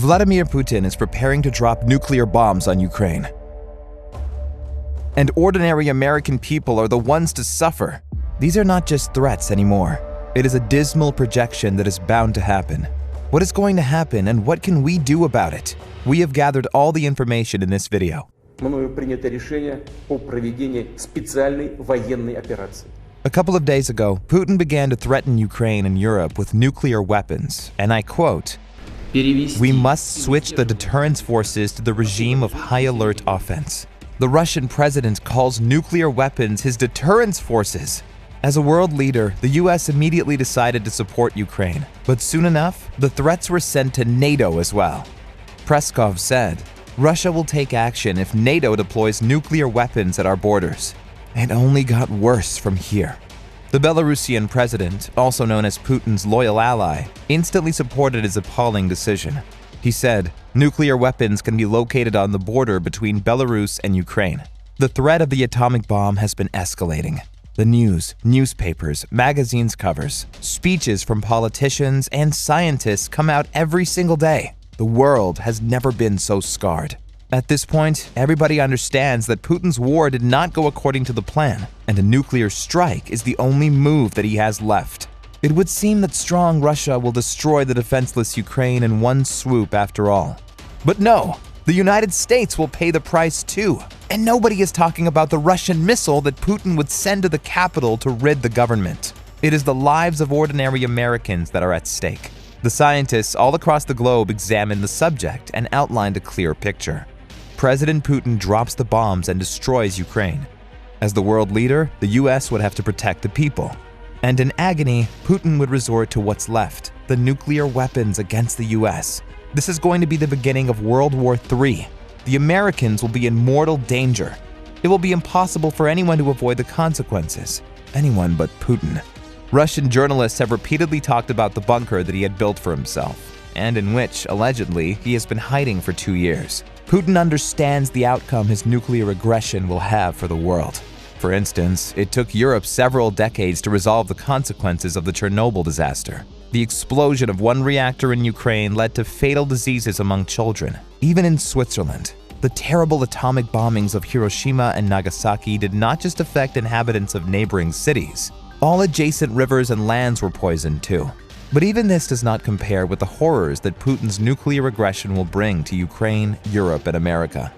Vladimir Putin is preparing to drop nuclear bombs on Ukraine. And ordinary American people are the ones to suffer. These are not just threats anymore. It is a dismal projection that is bound to happen. What is going to happen and what can we do about it? We have gathered all the information in this video. Мною принято решение о проведении специальной военной операции. A couple of days ago, Putin began to threaten Ukraine and Europe with nuclear weapons, and I quote, "We must switch the deterrence forces to the regime of high alert offense." The Russian president calls nuclear weapons his deterrence forces. As a world leader, the US immediately decided to support Ukraine, but soon enough, the threats were sent to NATO as well. Peskov said, "Russia will take action if NATO deploys nuclear weapons at our borders." It only got worse from here. The Belarusian president, also known as Putin's loyal ally, instantly supported his appalling decision. He said, "Nuclear weapons can be located on the border between Belarus and Ukraine." The threat of the atomic bomb has been escalating. The news, newspapers, magazines covers, speeches from politicians and scientists come out every single day. The world has never been so scarred. At this point, everybody understands that Putin's war did not go according to the plan, and a nuclear strike is the only move that he has left. It would seem that strong Russia will destroy the defenseless Ukraine in one swoop after all. But no, the United States will pay the price too. And nobody is talking about the Russian missile that Putin would send to the capital to rid the government. It is the lives of ordinary Americans that are at stake. The scientists all across the globe examined the subject and outlined a clear picture. President Putin drops the bombs and destroys Ukraine. As the world leader, the US would have to protect the people. And in agony, Putin would resort to what's left, the nuclear weapons against the US. This is going to be the beginning of World War III. The Americans will be in mortal danger. It will be impossible for anyone to avoid the consequences. Anyone but Putin. Russian journalists have repeatedly talked about the bunker that he had built for himself, and in which, allegedly, he has been hiding for 2 years. Putin understands the outcome his nuclear aggression will have for the world. For instance, it took Europe several decades to resolve the consequences of the Chernobyl disaster. The explosion of one reactor in Ukraine led to fatal diseases among children. Even in Switzerland, the terrible atomic bombings of Hiroshima and Nagasaki did not just affect inhabitants of neighboring cities. All adjacent rivers and lands were poisoned too. But even this does not compare with the horrors that Putin's nuclear aggression will bring to Ukraine, Europe, and America.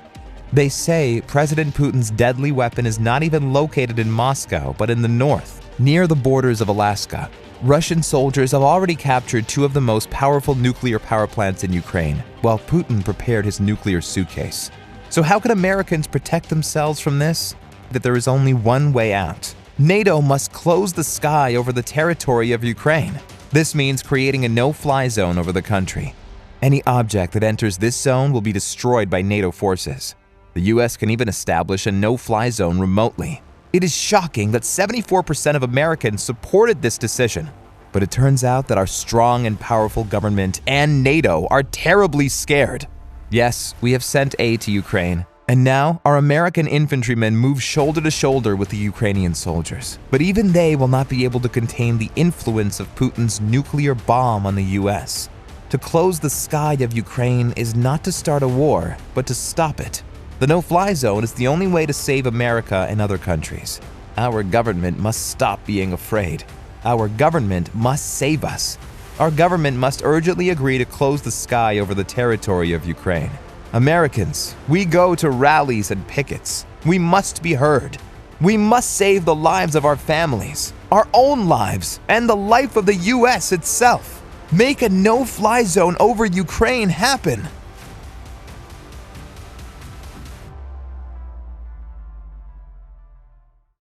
They say President Putin's deadly weapon is not even located in Moscow, but in the north, near the borders of Alaska. Russian soldiers have already captured 2 of the most powerful nuclear power plants in Ukraine, while Putin prepared his nuclear suitcase. So how can Americans protect themselves from this? That there is only one way out. NATO must close the sky over the territory of Ukraine. This means creating a no-fly zone over the country. Any object that enters this zone will be destroyed by NATO forces. The US can even establish a no-fly zone remotely. It is shocking that 74% of Americans supported this decision. But it turns out that our strong and powerful government and NATO are terribly scared. Yes, we have sent aid to Ukraine, and now our American infantrymen move shoulder to shoulder with the Ukrainian soldiers. But even they will not be able to contain the influence of Putin's nuclear bomb on the US. To close the sky of Ukraine is not to start a war, but to stop it. The no-fly zone is the only way to save America and other countries. Our government must stop being afraid. Our government must save us. Our government must urgently agree to close the sky over the territory of Ukraine. Americans, we go to rallies and pickets. We must be heard. We must save the lives of our families, our own lives, and the life of the US itself. Make a no-fly zone over Ukraine happen.